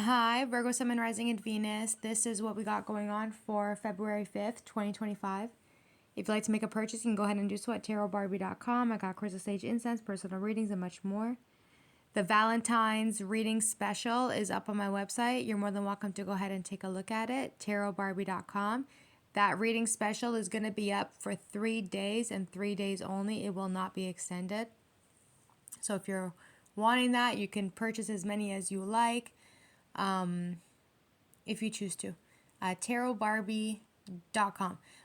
Hi, Virgo, Sun, Rising, and Venus. This is what we got going on for February 5th, 2025. If you'd like to make a purchase, you can go ahead and do so at tarotbarbiecom. I got crystal sage incense, personal readings, and much more. The Valentine's reading special is up on my website. You're more than welcome to go ahead and take a look at it, tarotbarbiecom. That reading special is going to be up for 3 days and 3 days only. It will not be extended. So if you're wanting that, you can purchase as many as you like. If you choose to. tarotbarbiecom.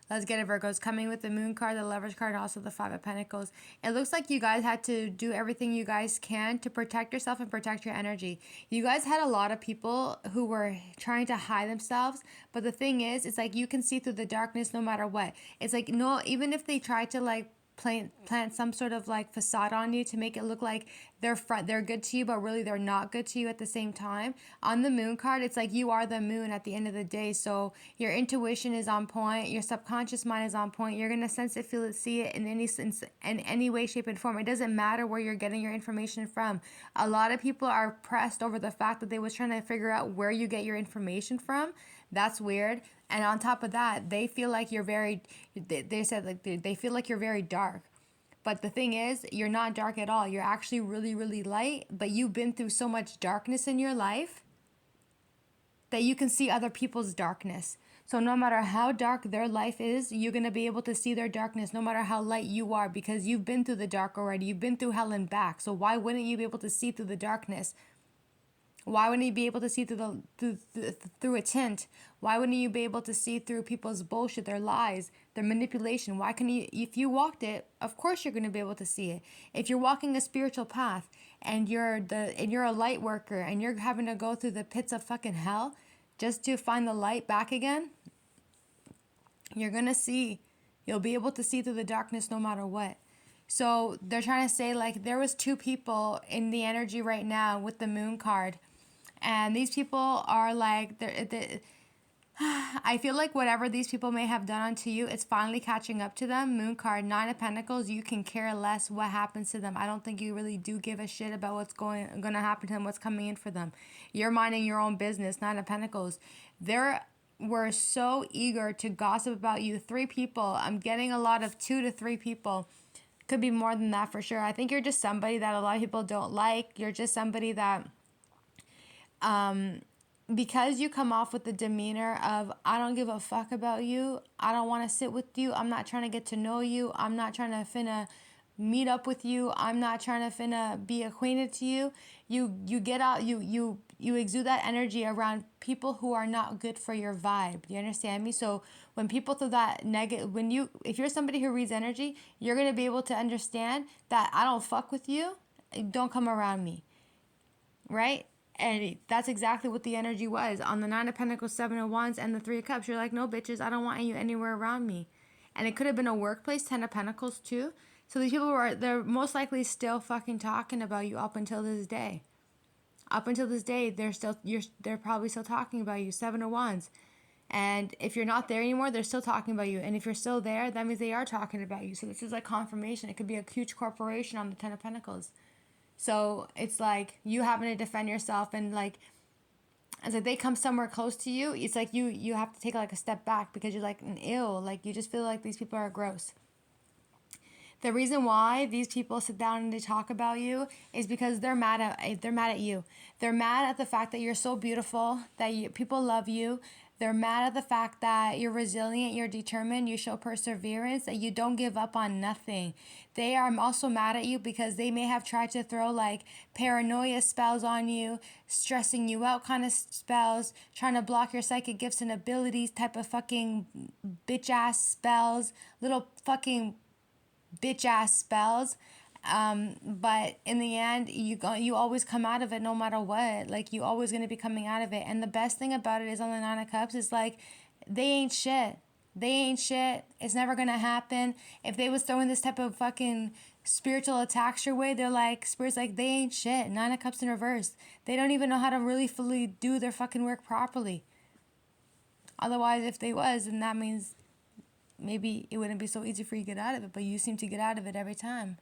Let's get it, Virgos. Coming with the Moon card, the Lovers card, and also the Five of Pentacles. It looks like you guys had to do everything you guys can to protect yourself and protect your energy. You guys had a lot of people who were trying to hide themselves, but the thing is, it's like you can see through the darkness no matter what. It's like, no, even if they try to like plant some sort of like facade on you to make it look like they're good to you, but really they're not good to you at the same time. On the Moon card, it's like you are the moon at the end of the day. So your intuition is on point, your subconscious mind is on point. You're gonna sense it, feel it, see it in any sense, in any way, shape, and form. It doesn't matter where you're getting your information from. A lot of people are pressed over the fact that they was trying to figure out where you get your information from. That's weird. And on top of that, they feel like you're very, they said like they feel like you're very dark. But the thing is, you're not dark at all. You're actually really, really light, but you've been through so much darkness in your life that you can see other people's darkness. So no matter how dark their life is, you're going to be able to see their darkness no matter how light you are, because you've been through the dark already. You've been through hell and back. So why wouldn't you be able to see through the darkness? Why wouldn't you be able to see through a tint? Why wouldn't you be able to see through people's bullshit, their lies, their manipulation? Why can you, if you walked it, of course you're going to be able to see it. If you're walking a spiritual path and you're a light worker and you're having to go through the pits of fucking hell just to find the light back again, you're going to see, you'll be able to see through the darkness no matter what. So they're trying to say like there was 2 people in the energy right now with the Moon card. And these people are like, I feel like whatever these people may have done unto you, it's finally catching up to them. Moon card, 9 of Pentacles, you can care less what happens to them. I don't think you really do give a shit about what's going to happen to them, what's coming in for them. You're minding your own business, 9 of Pentacles. We're so eager to gossip about you. 3 people, I'm getting a lot of 2 to 3 people. Could be more than that for sure. I think you're just somebody that a lot of people don't like. You're just somebody that because you come off with the demeanor of, I don't give a fuck about you, I don't want to sit with you, I'm not trying to get to know you, I'm not trying to finna meet up with you, I'm not trying to finna be acquainted to you. You get out, you exude that energy around people who are not good for your vibe. You understand me? So when people throw that negative, if you're somebody who reads energy, you're gonna be able to understand that I don't fuck with you, don't come around me, right? And that's exactly what the energy was. On the 9 of Pentacles, 7 of Wands, and the 3 of Cups, you're like, no, bitches, I don't want you anywhere around me. And it could have been a workplace, 10 of Pentacles, too. So these people they're most likely still fucking talking about you up until this day. Up until this day, they're probably still talking about you, 7 of Wands. And if you're not there anymore, they're still talking about you. And if you're still there, that means they are talking about you. So this is like confirmation. It could be a huge corporation on the 10 of Pentacles. So it's like you having to defend yourself, and like as like they come somewhere close to you, it's like you have to take like a step back because you're like ew, like you just feel like these people are gross. The reason why these people sit down and they talk about you is because they're mad at you. They're mad at the fact that you're so beautiful, that people love you. They're mad at the fact that you're resilient, you're determined, you show perseverance, that you don't give up on nothing. They are also mad at you because they may have tried to throw like paranoia spells on you, stressing you out kind of spells, trying to block your psychic gifts and abilities type of fucking bitch ass spells, little fucking bitch ass spells. But in the end, you always come out of it no matter what. Like you always gonna be coming out of it. And the best thing about it is on the 9 of Cups is like they ain't shit. They ain't shit. It's never gonna happen. If they was throwing this type of fucking spiritual attacks your way, they're like, spirits like, they ain't shit. 9 of Cups in reverse. They don't even know how to really fully do their fucking work properly. Otherwise, if they was, then that means maybe it wouldn't be so easy for you to get out of it. But you seem to get out of it every time.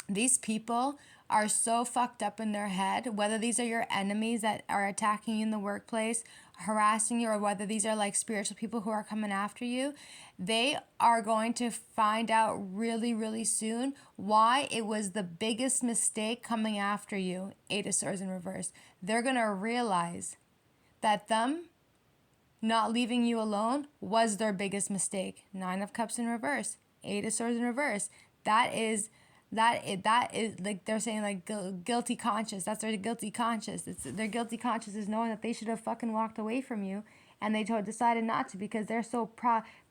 These people are so fucked up in their head, whether these are your enemies that are attacking you in the workplace, harassing you, or whether these are like spiritual people who are coming after you, they are going to find out really, really soon why it was the biggest mistake coming after you. Eight of Swords in reverse. They're going to realize that them not leaving you alone was their biggest mistake. Nine of Cups in reverse. Eight of Swords in reverse. That is like they're saying, like, guilty conscience. That's their guilty conscience. It's their guilty conscience is knowing that they should have fucking walked away from you, and they decided not to because they're so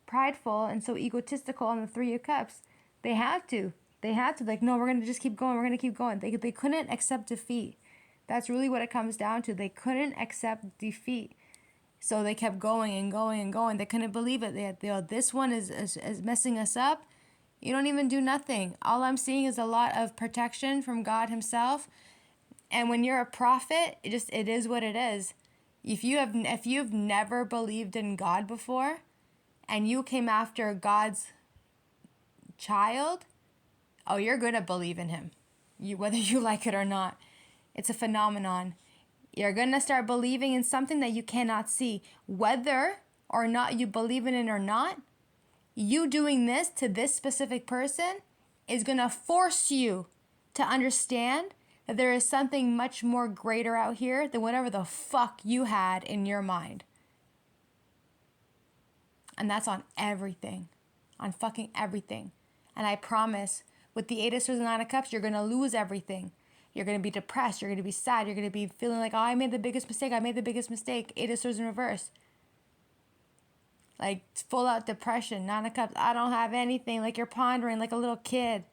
prideful and so egotistical on the Three of Cups. They had to. Like, no, we're gonna just keep going. We're gonna keep going. They couldn't accept defeat. That's really what it comes down to. They couldn't accept defeat. So they kept going and going and going. They couldn't believe it. This one is messing us up. You don't even do nothing. All I'm seeing is a lot of protection from God himself. And when you're a prophet, it is what it is. If you've never believed in God before and you came after God's child, oh, you're going to believe in him. Whether you like it or not. It's a phenomenon. You're going to start believing in something that you cannot see. Whether or not you believe in it or not, you doing this to this specific person is going to force you to understand that there is something much more greater out here than whatever the fuck you had in your mind. And that's on everything. On fucking everything. And I promise, with the Eight of Swords and Nine of Cups, you're going to lose everything. You're going to be depressed. You're going to be sad. You're going to be feeling like, oh, I made the biggest mistake. Eight of Swords in reverse. Like, full out depression. Nine of Cups. I don't have anything. Like, you're pondering like a little kid.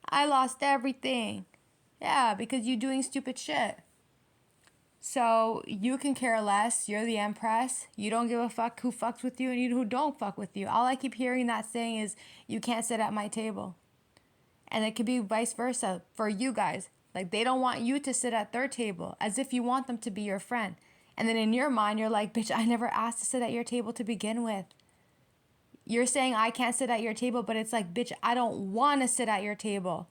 I lost everything. Yeah, because you're doing stupid shit. So, you can care less. You're the Empress. You don't give a fuck who fucks with you and who don't fuck with you. All I keep hearing that saying is, you can't sit at my table. And it could be vice versa for you guys. Like, they don't want you to sit at their table as if you want them to be your friend. And then in your mind, you're like, bitch, I never asked to sit at your table to begin with. You're saying I can't sit at your table, but it's like, bitch, I don't want to sit at your table.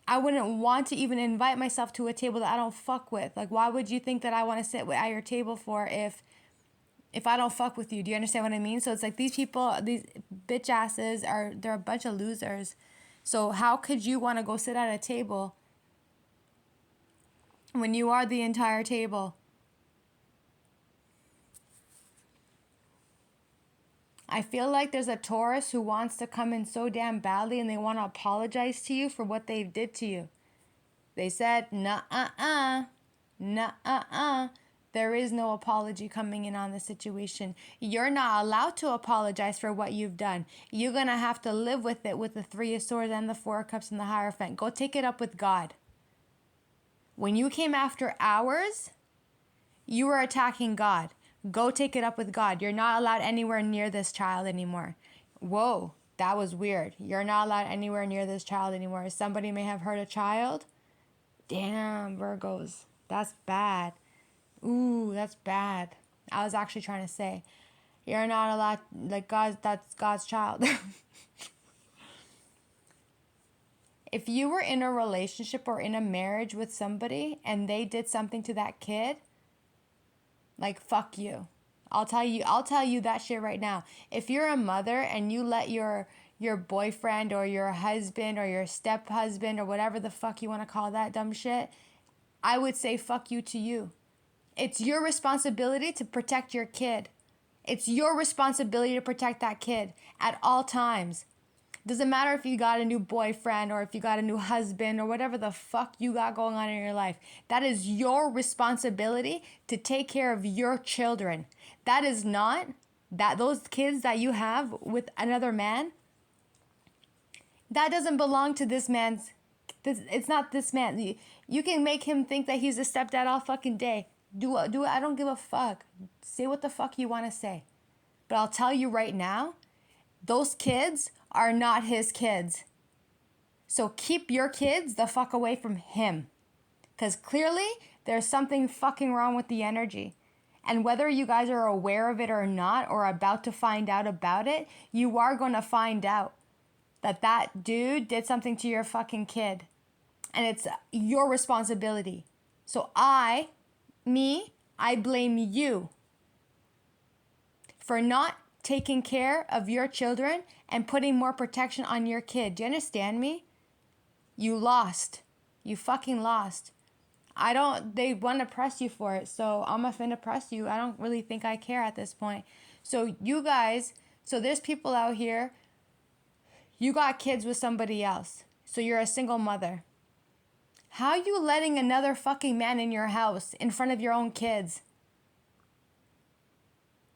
I wouldn't want to even invite myself to a table that I don't fuck with. Like, why would you think that I want to sit at your table for if I don't fuck with you? Do you understand what I mean? So it's like these people, these bitch asses they're a bunch of losers. So how could you want to go sit at a table when you are the entire table? I feel like there's a Taurus who wants to come in so damn badly and they want to apologize to you for what they did to you. They said, nuh-uh-uh. There is no apology coming in on the situation. You're not allowed to apologize for what you've done. You're going to have to live with it with the Three of Swords and the Four of Cups and the Hierophant. Go take it up with God. When you came after ours, you were attacking God. Go take it up with God. You're not allowed anywhere near this child anymore. Whoa, that was weird. You're not allowed anywhere near this child anymore. Somebody may have hurt a child. Damn, Virgos. That's bad. Ooh, that's bad. I was actually trying to say, you're not allowed, like, that's God's child. If you were in a relationship or in a marriage with somebody and they did something to that kid, like, fuck you. I'll tell you that shit right now. If you're a mother and you let your boyfriend or your husband or your step-husband or whatever the fuck you want to call that dumb shit, I would say fuck you to you. It's your responsibility to protect your kid. It's your responsibility to protect that kid at all times. Doesn't matter if you got a new boyfriend or if you got a new husband or whatever the fuck you got going on in your life. That is your responsibility to take care of your children. That is not those kids that you have with another man. That doesn't belong to this man's. It's not this man. You can make him think that he's a stepdad all fucking day. Do it. I don't give a fuck. Say what the fuck you want to say. But I'll tell you right now, those kids are not his kids. So keep your kids the fuck away from him. Because clearly, there's something fucking wrong with the energy. And whether you guys are aware of it or not, or about to find out about it, you are going to find out. that dude did something to your fucking kid. And it's your responsibility. So I blame you for not taking care of your children and putting more protection on your kid. Do you understand me? You lost. You fucking lost. They want to press you for it, so I'm finna press you. I don't really think I care at this point. So you guys, there's people out here, you got kids with somebody else. So you're a single mother. How are you letting another fucking man in your house in front of your own kids?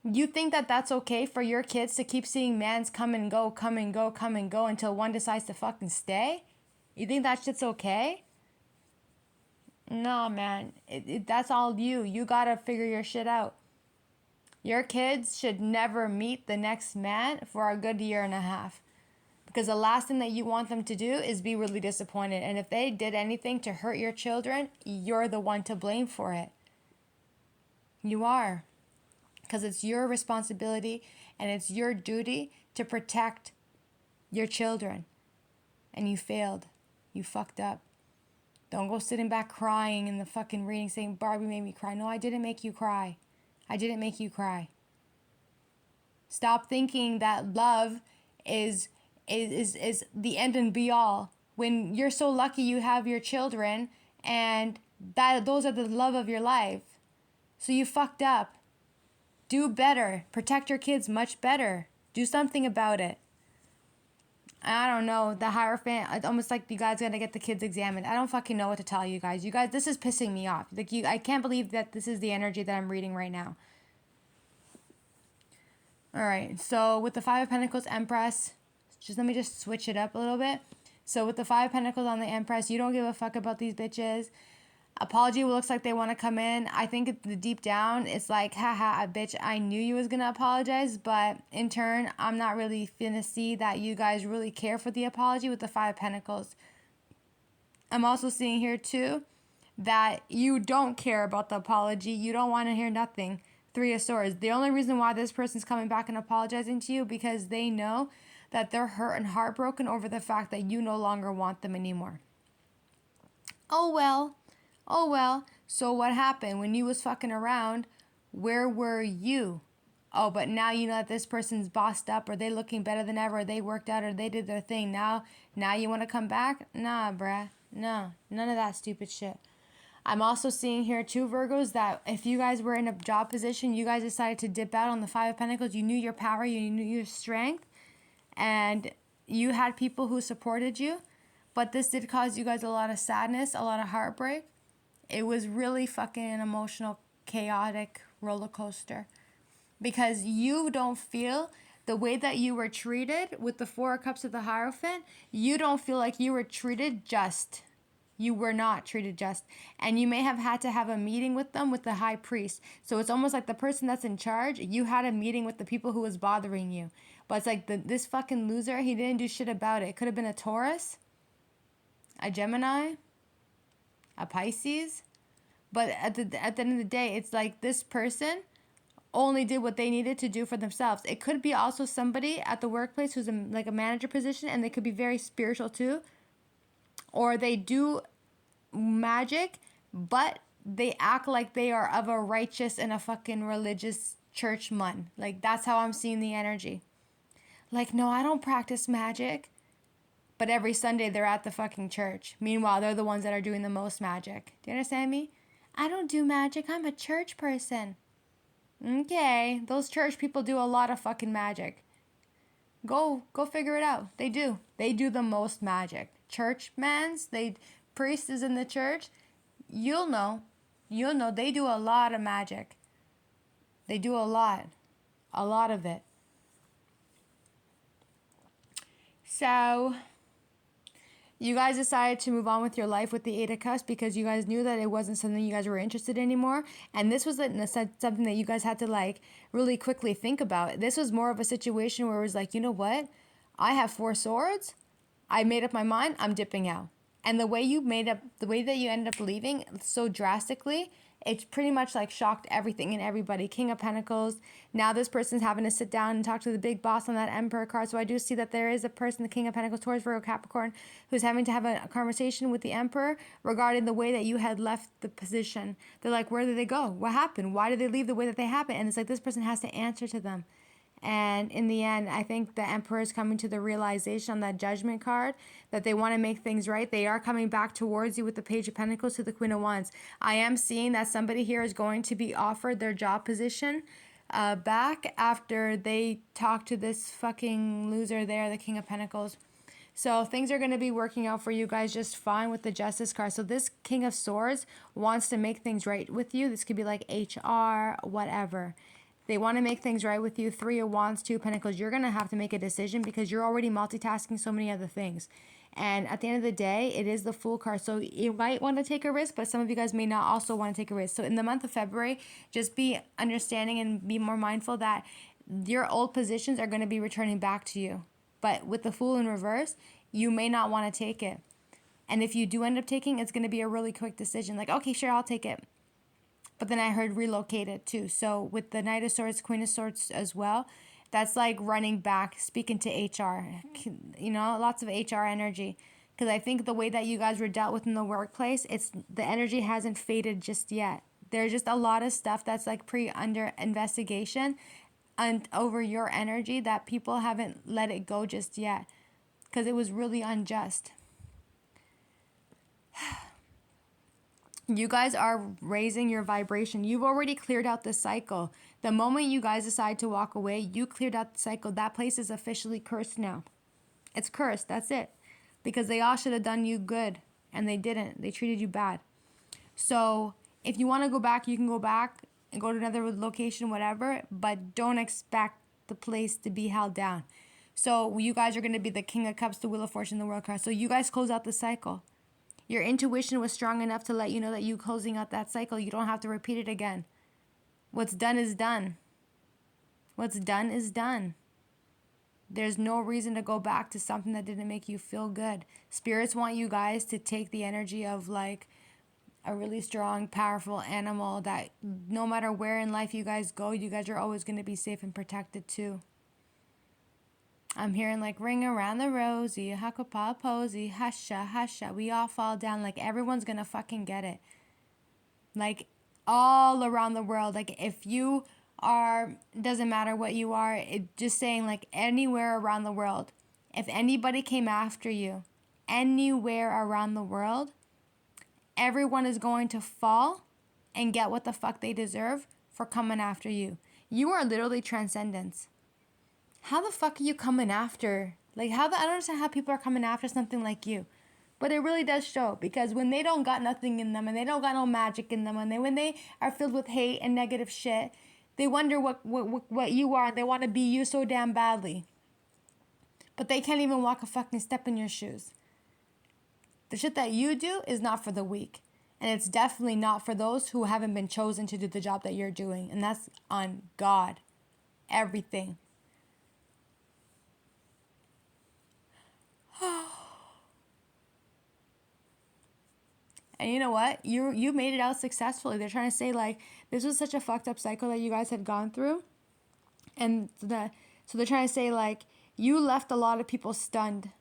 You think that that's okay for your kids to keep seeing mans come and go, come and go, come and go until one decides to fucking stay? You think that shit's okay? No, man. That's all you. You gotta figure your shit out. Your kids should never meet the next man for a good year and a half. Because the last thing that you want them to do is be really disappointed. And if they did anything to hurt your children, you're the one to blame for it. You are. Because it's your responsibility and it's your duty to protect your children. And you failed. You fucked up. Don't go sitting back crying in the fucking reading saying, Barbie made me cry. No, I didn't make you cry. I didn't make you cry. Stop thinking that love is the end and be all. When you're so lucky you have your children and those are the love of your life. So you fucked up. Do better. Protect your kids much better. Do something about it. I don't know. The Hierophant, it's almost like you guys gotta get the kids examined. I don't fucking know what to tell you guys. You guys, this is pissing me off. I can't believe that this is the energy that I'm reading right now. Alright, so with the Five of Pentacles Empress, let me switch it up a little bit. So with the Five of Pentacles on the Empress, you don't give a fuck about these bitches. Apology looks like they want to come in. I think deep down, it's like, haha, bitch, I knew you was going to apologize. But in turn, I'm not really finna see that you guys really care for the apology with the Five of Pentacles. I'm also seeing here, too, that you don't care about the apology. You don't want to hear nothing. Three of Swords. The only reason why this person's coming back and apologizing to you because they know that they're hurt and heartbroken over the fact that you no longer want them anymore. Oh, well. Oh, well, so what happened? When you was fucking around, where were you? Oh, but now you know that this person's bossed up or they looking better than ever or they worked out or they did their thing. Now you want to come back? Nah, bruh. No, none of that stupid shit. I'm also seeing here too, Virgos, that if you guys were in a job position, you guys decided to dip out on the Five of Pentacles. You knew your power, you knew your strength, and you had people who supported you. But this did cause you guys a lot of sadness, a lot of heartbreak. It was really fucking an emotional, chaotic roller coaster. Because you don't feel the way that you were treated with the Four of Cups of the Hierophant. You don't feel like you were treated just. You were not treated just. And you may have had to have a meeting with them with the High Priest. So it's almost like the person that's in charge, you had a meeting with the people who was bothering you. But it's like this fucking loser, he didn't do shit about it. It could have been a Taurus, a Gemini, a Pisces. But at the end of the day, it's like this person only did what they needed to do for themselves. It could be also somebody at the workplace who's like a manager position, and they could be very spiritual too. Or they do magic, but they act like they are of a righteous and a fucking religious churchman. Like, that's how I'm seeing the energy. Like, no, I don't practice magic. But every Sunday they're at the fucking church. Meanwhile, they're the ones that are doing the most magic. Do you understand me? I don't do magic. I'm a church person. Okay. Those church people do a lot of fucking magic. Go figure it out. They do. They do the most magic. Churchmans, priest is in the church. You'll know. They do a lot of magic. They do a lot. A lot of it. So you guys decided to move on with your life with the Eight of Cups because you guys knew that it wasn't something you guys were interested in anymore. And this was something that you guys had to like really quickly think about. This was more of a situation where it was like, you know what? I have 4 swords. I made up my mind. I'm dipping out. And the way that you ended up leaving so drastically, it's pretty much like shocked everything and everybody. King of Pentacles. Now this person's having to sit down and talk to the big boss on that Emperor card. So I do see that there is a person, the King of Pentacles, Taurus, Virgo, Capricorn, who's having to have a conversation with the Emperor regarding the way that you had left the position. They're like, where did they go? What happened? Why did they leave the way that they happened? And it's like this person has to answer to them. And in the end, I think the Emperor is coming to the realization on that Judgment card that they want to make things right. They are coming back towards you with the Page of Pentacles to the Queen of Wands. I am seeing that somebody here is going to be offered their job position back after they talk to this fucking loser there, the King of Pentacles. So things are going to be working out for you guys just fine with the Justice card. So this King of Swords wants to make things right with you. This could be like HR, whatever. They want to make things right with you. 3 of Wands, 2 of Pentacles. You're going to have to make a decision because you're already multitasking so many other things. And at the end of the day, it is the Fool card. So you might want to take a risk, but some of you guys may not also want to take a risk. So in the month of February, just be understanding and be more mindful that your old positions are going to be returning back to you. But with the Fool in reverse, you may not want to take it. And if you do end up taking, it's going to be a really quick decision. Like, okay, sure, I'll take it. But then I heard relocated too. So with the Knight of Swords, Queen of Swords as well, that's like running back, speaking to HR. You know, lots of HR energy. Because I think the way that you guys were dealt with in the workplace, the energy hasn't faded just yet. There's just a lot of stuff that's like under investigation and over your energy that people haven't let it go just yet. Because it was really unjust. You guys are raising your vibration. You've already cleared out the cycle. The moment you guys decide to walk away, you cleared out the cycle. That place is officially cursed now. It's cursed. That's it. Because they all should have done you good. And they didn't. They treated you bad. So if you want to go back, you can go back and go to another location, whatever. But don't expect the place to be held down. So you guys are going to be the King of Cups, the Wheel of Fortune, the World card. So you guys close out the cycle. Your intuition was strong enough to let you know that you closing out that cycle. You don't have to repeat it again. What's done is done. What's done is done. There's no reason to go back to something that didn't make you feel good. Spirits want you guys to take the energy of like a really strong, powerful animal that no matter where in life you guys go, you guys are always going to be safe and protected too. I'm hearing like ring around the rosy, hakapa posy, husha, husha. We all fall down. Like everyone's gonna fucking get it. Like all around the world. Like if you are, doesn't matter what you are, just saying like anywhere around the world. If anybody came after you, anywhere around the world, everyone is going to fall and get what the fuck they deserve for coming after you. You are literally transcendence. How the fuck are you coming after? Like, I don't understand how people are coming after something like you. But it really does show. Because when they don't got nothing in them, and they don't got no magic in them, and when they are filled with hate and negative shit, they wonder what you are, and they want to be you so damn badly. But they can't even walk a fucking step in your shoes. The shit that you do is not for the weak. And it's definitely not for those who haven't been chosen to do the job that you're doing. And that's on God. Everything. And you know what? You made it out successfully. They're trying to say like this was such a fucked up cycle that you guys had gone through, and so they're trying to say like you left a lot of people stunned,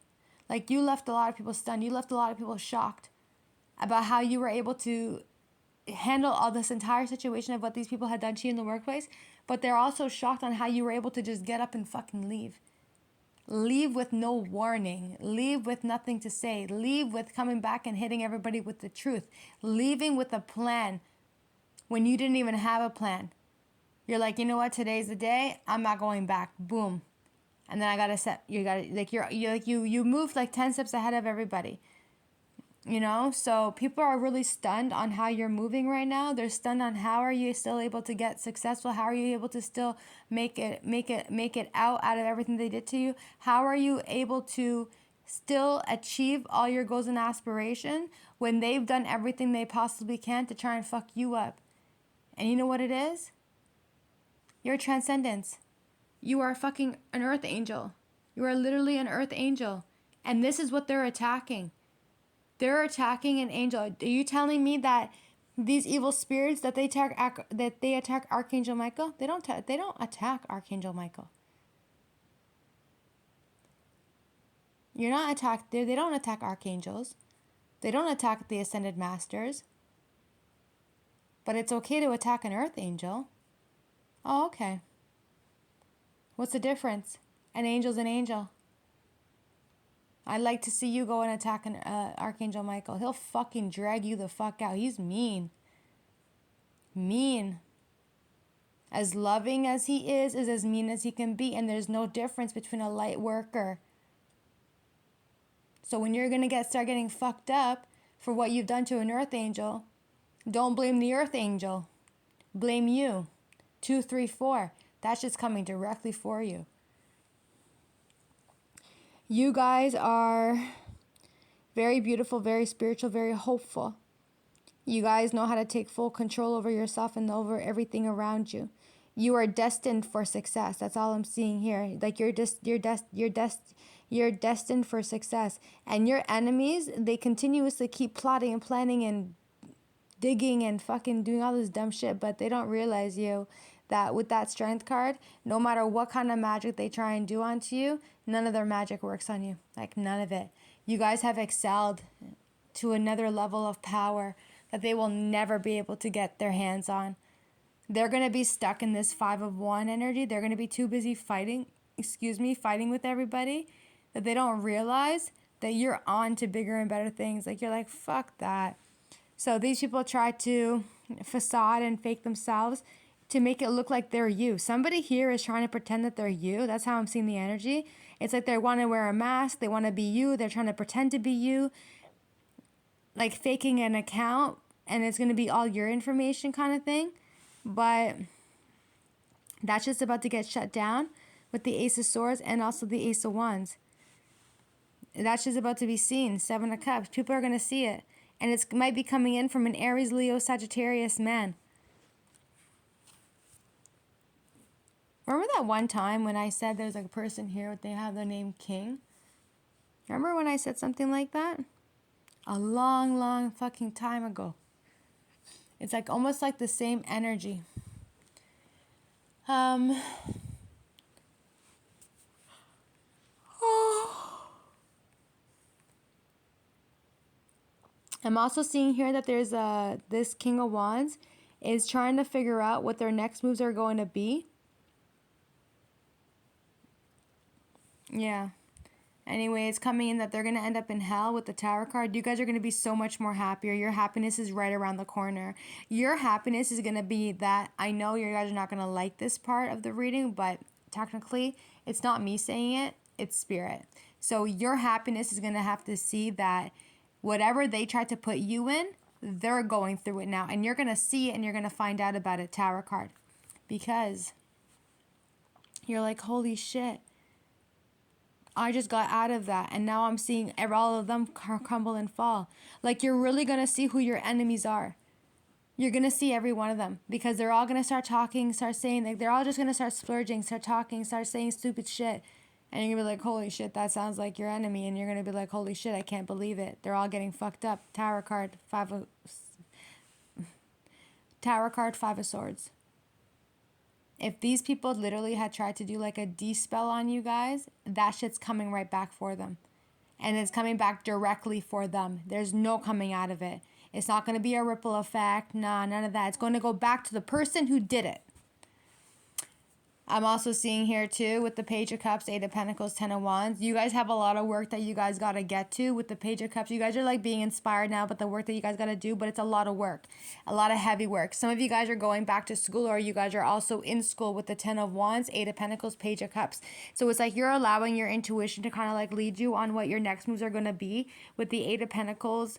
like you left a lot of people stunned. You left a lot of people shocked about how you were able to handle all this entire situation of what these people had done to you in the workplace. But they're also shocked on how you were able to just get up and fucking leave. Leave with no warning. Leave with nothing to say. Leave with coming back and hitting everybody with the truth. Leaving with a plan when you didn't even have a plan. You're like, you know what? Today's the day. I'm not going back. Boom. And then I gotta set. You gotta like you moved like 10 steps ahead of everybody. You know, so people are really stunned on how you're moving right now. They're stunned on how are you still able to get successful? How are you able to still make it out of everything they did to you? How are you able to still achieve all your goals and aspiration when they've done everything they possibly can to try and fuck you up? And you know what it is? You're transcendence. You are fucking an earth angel. You are literally an earth angel. And this is what they're attacking. They're attacking an angel. Are you telling me that these evil spirits that they attack Archangel Michael? They don't attack Archangel Michael. You're not attacked. They don't attack archangels. They don't attack the ascended masters. But it's okay to attack an earth angel. Oh, okay. What's the difference? An angel's an angel. I'd like to see you go and attack an Archangel Michael. He'll fucking drag you the fuck out. He's mean. Mean. As loving as he is as mean as he can be. And there's no difference between a light worker. So when you're going to start getting fucked up for what you've done to an earth angel, don't blame the earth angel. Blame you. 2, 3, 4. That's just coming directly for you. You guys are very beautiful, very spiritual, very hopeful. You guys know how to take full control over yourself and over everything around you. You are destined for success. That's all I'm seeing here. Like you're destined for success. And your enemies, they continuously keep plotting and planning and digging and fucking doing all this dumb shit, but they don't realize that with that strength card, no matter what kind of magic they try and do onto you, none of their magic works on you. Like none of it. You guys have excelled to another level of power that they will never be able to get their hands on. They're going to be stuck in this 5 of Wands energy. They're going to be too busy fighting with everybody, that they don't realize that you're on to bigger and better things. Like you're like, fuck that. So these people try to facade and fake themselves to make it look like they're you. Somebody here is trying to pretend that they're you. That's how I'm seeing the energy. It's like they want to wear a mask. They want to be you. They're trying to pretend to be you. Like faking an account. And it's going to be all your information kind of thing. But that's just about to get shut down with the Ace of Swords and also the Ace of Wands. That's just about to be seen. 7 of Cups. People are going to see it. And it might be coming in from an Aries, Leo, Sagittarius man. Remember that one time when I said there's like a person here, they have their name King? Remember when I said something like that? A long, long fucking time ago. It's like almost like the same energy. I'm also seeing here that there's this King of Wands is trying to figure out what their next moves are going to be. Yeah. Anyway, it's coming in that they're going to end up in hell with the Tower card. You guys are going to be so much more happier. Your happiness is right around the corner. Your happiness is going to be that, I know you guys are not going to like this part of the reading, but technically, it's not me saying it, it's spirit. So your happiness is going to have to see that whatever they tried to put you in, they're going through it now. And you're going to see it and you're going to find out about it, Tower card. Because you're like, holy shit. I just got out of that, and now I'm seeing all of them crumble and fall. Like, you're really going to see who your enemies are. You're going to see every one of them, because they're all going to start talking, start saying, like, they're all just going to start splurging, start talking, start saying stupid shit. And you're going to be like, holy shit, that sounds like your enemy. And you're going to be like, holy shit, I can't believe it. They're all getting fucked up. Tower card, 5 of Swords. If these people literally had tried to do like a dispel on you guys, that shit's coming right back for them. And it's coming back directly for them. There's no coming out of it. It's not going to be a ripple effect. Nah, none of that. It's going to go back to the person who did it. I'm also seeing here too with the Page of Cups, 8 of Pentacles, 10 of Wands. You guys have a lot of work that you guys got to get to with the Page of Cups. You guys are like being inspired now, but the work that you guys got to do, but it's a lot of work, a lot of heavy work. Some of you guys are going back to school, or you guys are also in school with the 10 of Wands, 8 of Pentacles, Page of Cups. So it's like you're allowing your intuition to kind of like lead you on what your next moves are going to be with the 8 of Pentacles,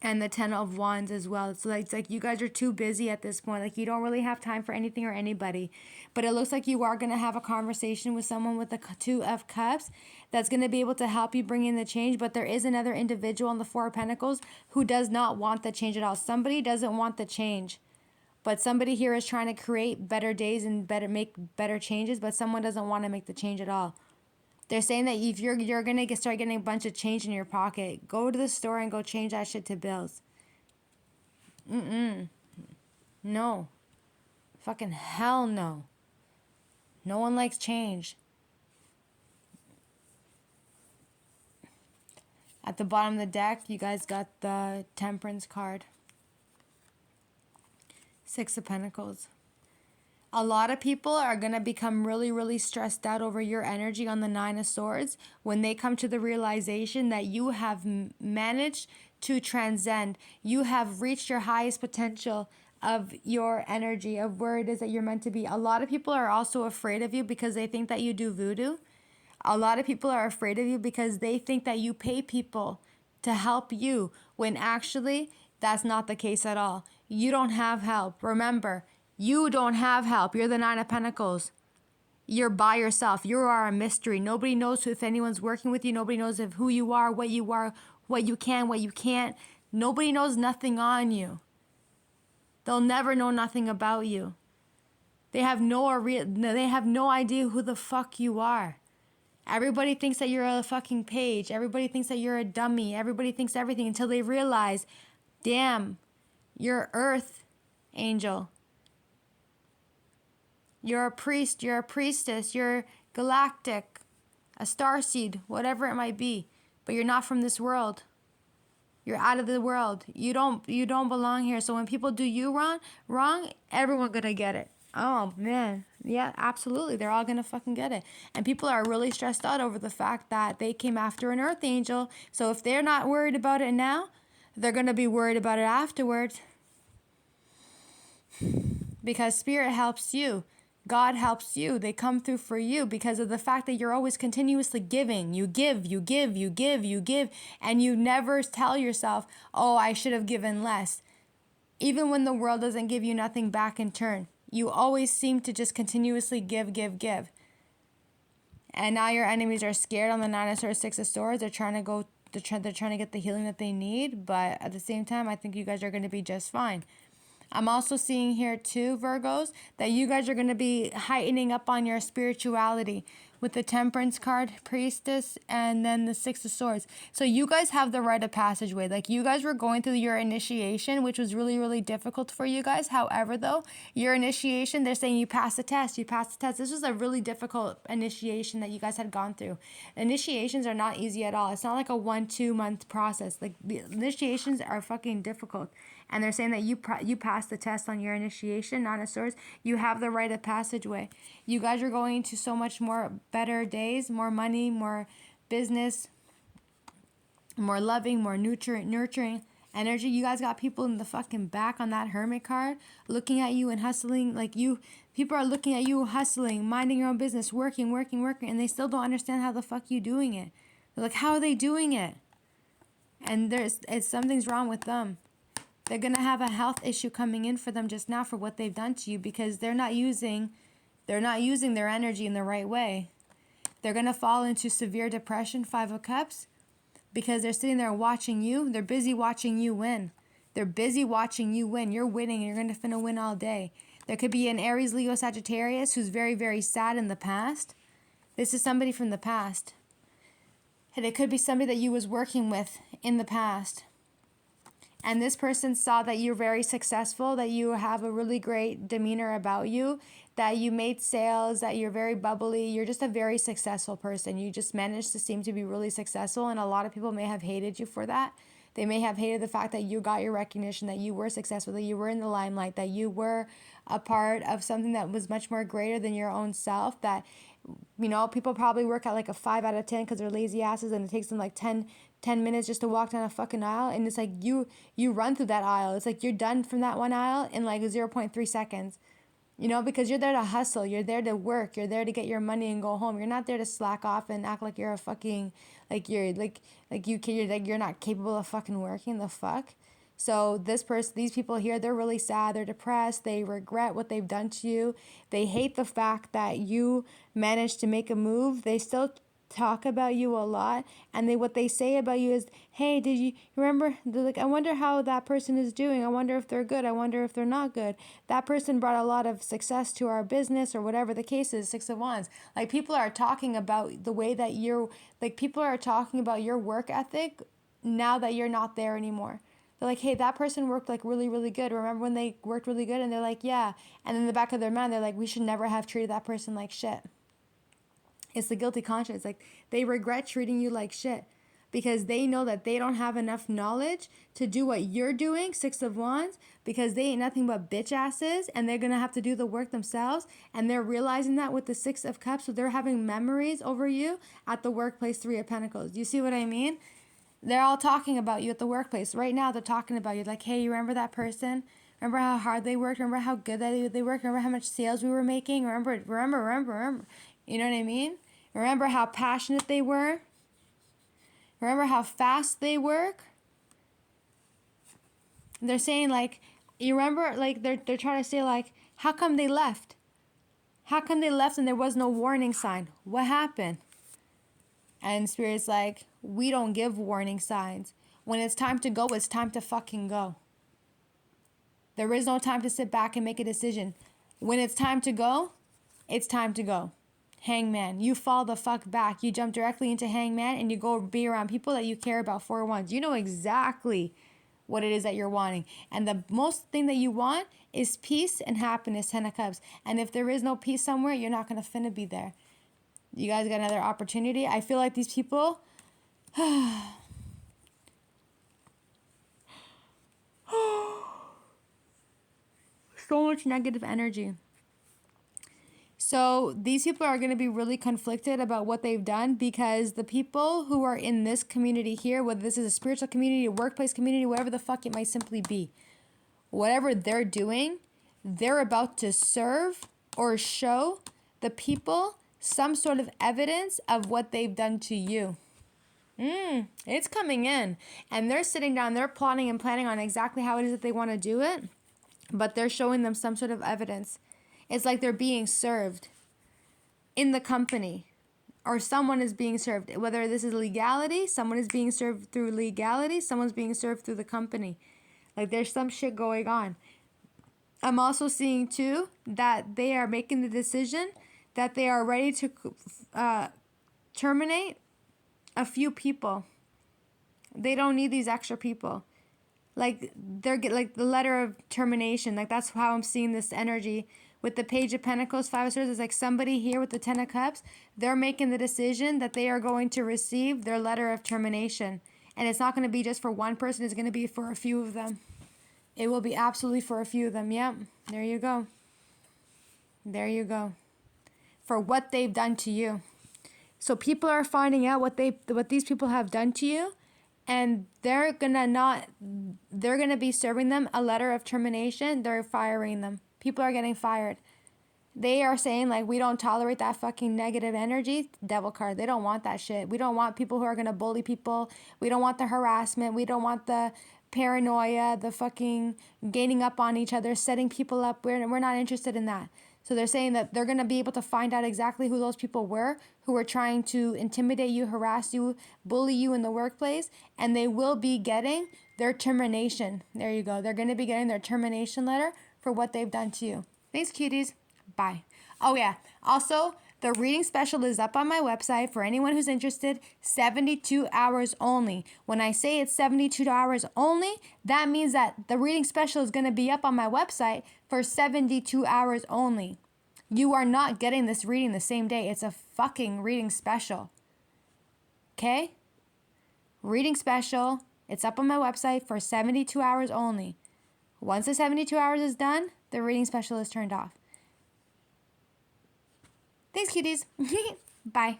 and the 10 of Wands as well. So it's like you guys are too busy at this point. Like you don't really have time for anything or anybody. But it looks like you are going to have a conversation with someone with the 2 of Cups that's going to be able to help you bring in the change. But there is another individual on the 4 of Pentacles who does not want the change at all. Somebody doesn't want the change. But somebody here is trying to create better days and make better changes. But someone doesn't want to make the change at all. They're saying that if you're gonna start getting a bunch of change in your pocket, go to the store and go change that shit to bills. No. Fucking hell no. No one likes change. At the bottom of the deck, you guys got the Temperance card. Six of Pentacles. A lot of people are going to become really, really stressed out over your energy on the Nine of Swords when they come to the realization that you have managed to transcend. You have reached your highest potential of your energy, of where it is that you're meant to be. A lot of people are also afraid of you because they think that you do voodoo. A lot of people are afraid of you because they think that you pay people to help you, when actually that's not the case at all. You don't have help. Remember, you don't have help. You're the Nine of Pentacles. You're by yourself. You are a mystery. Nobody knows if anyone's working with you. Nobody knows if who you are, what you can, what you can't. Nobody knows nothing on you. They'll never know nothing about you. They have no idea who the fuck you are. Everybody thinks that you're a fucking page. Everybody thinks that you're a dummy. Everybody thinks everything until they realize, damn, you're Earth angel. You're a priest. You're a priestess. You're galactic, a starseed, whatever it might be. But you're not from this world. You're out of the world. You don't belong here. So when people do you wrong, everyone's gonna get it. Oh man. Yeah, absolutely. They're all gonna fucking get it. And people are really stressed out over the fact that they came after an earth angel. So if they're not worried about it now, they're gonna be worried about it afterwards. Because spirit helps you. God helps you. They come through for you because of the fact that you're always continuously giving. You give, and you never tell yourself, oh, I should have given less. Even when the world doesn't give you nothing back in turn, you always seem to just continuously give. And now your enemies are scared on the Nine of Swords, Six of Swords. They're trying to get the healing that they need, but at the same time, I think you guys are going to be just fine. I'm also seeing here too, Virgos, that you guys are going to be heightening up on your spirituality with the Temperance card, Priestess, and then the Six of Swords. So you guys have the rite of passageway. Like, you guys were going through your initiation, which was really, really difficult for you guys. However, though, your initiation, they're saying you passed the test. You passed the test. This was a really difficult initiation that you guys had gone through. Initiations are not easy at all. It's not like a 1-2 month process. Like, the initiations are fucking difficult. And they're saying that you passed the test on your initiation, Nine of Swords. You have the rite of passageway. You guys are going to so much more better days, more money, more business, more loving, more nurturing energy. You guys got people in the fucking back on that Hermit card looking at you and hustling. People are looking at you hustling, minding your own business, working, and they still don't understand how the fuck you doing it. They're like, how are they doing it? And something's wrong with them. They're going to have a health issue coming in for them just now for what they've done to you, because they're not using their energy in the right way. They're going to fall into severe depression, Five of Cups, because they're sitting there watching you. They're busy watching you win. You're winning, and you're going to finna win all day. There could be an Aries, Leo, Sagittarius who's very, very sad in the past. This is somebody from the past. And it could be somebody that you was working with in the past. And this person saw that you're very successful, that you have a really great demeanor about you, that you made sales, that you're very bubbly. You're just a very successful person. You just managed to seem to be really successful. And a lot of people may have hated you for that. They may have hated the fact that you got your recognition, that you were successful, that you were in the limelight, that you were a part of something that was much more greater than your own self, that, people probably work at like a 5 out of 10 because they're lazy asses, and it takes them like 10 minutes just to walk down a fucking aisle. And it's like you run through that aisle. It's like you're done from that one aisle in like 0.3 seconds. Because you're there to hustle, you're there to work, you're there to get your money and go home. You're not there to slack off and act like you're a fucking, you're not capable of fucking working. The fuck? So these people here, they're really sad, they're depressed, they regret what they've done to you. They hate the fact that you managed to make a move. They still talk about you a lot, and what they say about you is, hey, did you remember, they're like, I wonder how that person is doing, I wonder if they're good, I wonder if they're not good, that person brought a lot of success to our business, or whatever the case is. Six of Wands. Like, people are talking about the way that you're, like, people are talking about your work ethic now that you're not there anymore. They're like, hey, that person worked like really, really good. Remember when they worked really good? And they're like, yeah. And in the back of their mind, they're like, we should never have treated that person like shit. It's the guilty conscience. Like, they regret treating you like shit because they know that they don't have enough knowledge to do what you're doing, Six of Wands, because they ain't nothing but bitch asses, and they're going to have to do the work themselves. And they're realizing that with the Six of Cups. So they're having memories over you at the workplace, Three of Pentacles. You see what I mean? They're all talking about you at the workplace. Right now, they're talking about you. Like, hey, you remember that person? Remember how hard they worked? Remember how good they worked? Remember how much sales we were making? Remember. You know what I mean? Remember how passionate they were? Remember how fast they work? They're saying, like, you remember, like, they're trying to say, like, how come they left? How come they left and there was no warning sign? What happened? And Spirit's like, we don't give warning signs. When it's time to go, it's time to fucking go. There is no time to sit back and make a decision. When it's time to go, it's time to go. Hangman, you fall the fuck back. You jump directly into Hangman and you go be around people that you care about. Four of Wands. You know exactly what it is that you're wanting. And the most thing that you want is peace and happiness, Ten of Cups. And if there is no peace somewhere, you're not going to finna be there. You guys got another opportunity. I feel like these people... so much negative energy. So these people are going to be really conflicted about what they've done, because the people who are in this community here, whether this is a spiritual community, a workplace community, whatever the fuck it might simply be, whatever they're doing, they're about to serve or show the people some sort of evidence of what they've done to you. It's coming in. And they're sitting down, they're plotting and planning on exactly how it is that they want to do it, but they're showing them some sort of evidence. It's like they're being served in the company, or someone is being served. Whether this is legality, someone is being served through legality, someone's being served through the company. Like, there's some shit going on. I'm also seeing too that they are making the decision that they are ready to terminate a few people. They don't need these extra people. Like, they're like the letter of termination. Like, that's how I'm seeing this energy. With the Page of Pentacles, Five of Swords, it's like somebody here with the Ten of Cups, they're making the decision that they are going to receive their letter of termination. And it's not going to be just for one person, it's going to be for a few of them. It will be absolutely for a few of them. Yep, there you go. There you go. For what they've done to you. So people are finding out what these people have done to you, and they're gonna be serving them a letter of termination. They're firing them. People are getting fired. They are saying, like, we don't tolerate that fucking negative energy. Devil card. They don't want that shit. We don't want people who are going to bully people. We don't want the harassment. We don't want the paranoia, the fucking gaining up on each other, setting people up. We're not interested in that. So they're saying that they're going to be able to find out exactly who those people were who were trying to intimidate you, harass you, bully you in the workplace, and they will be getting their termination. There you go. They're going to be getting their termination letter for what they've done to you. Thanks, cuties. Bye. Oh, yeah. Also, the reading special is up on my website for anyone who's interested. 72 hours only. When I say it's 72 hours only, that means that the reading special is going to be up on my website for 72 hours only. You are not getting this reading the same day. It's a fucking reading special. Okay? Reading special. It's up on my website for 72 hours only. Once the 72 hours is done, the reading special is turned off. Thanks, cuties. Bye.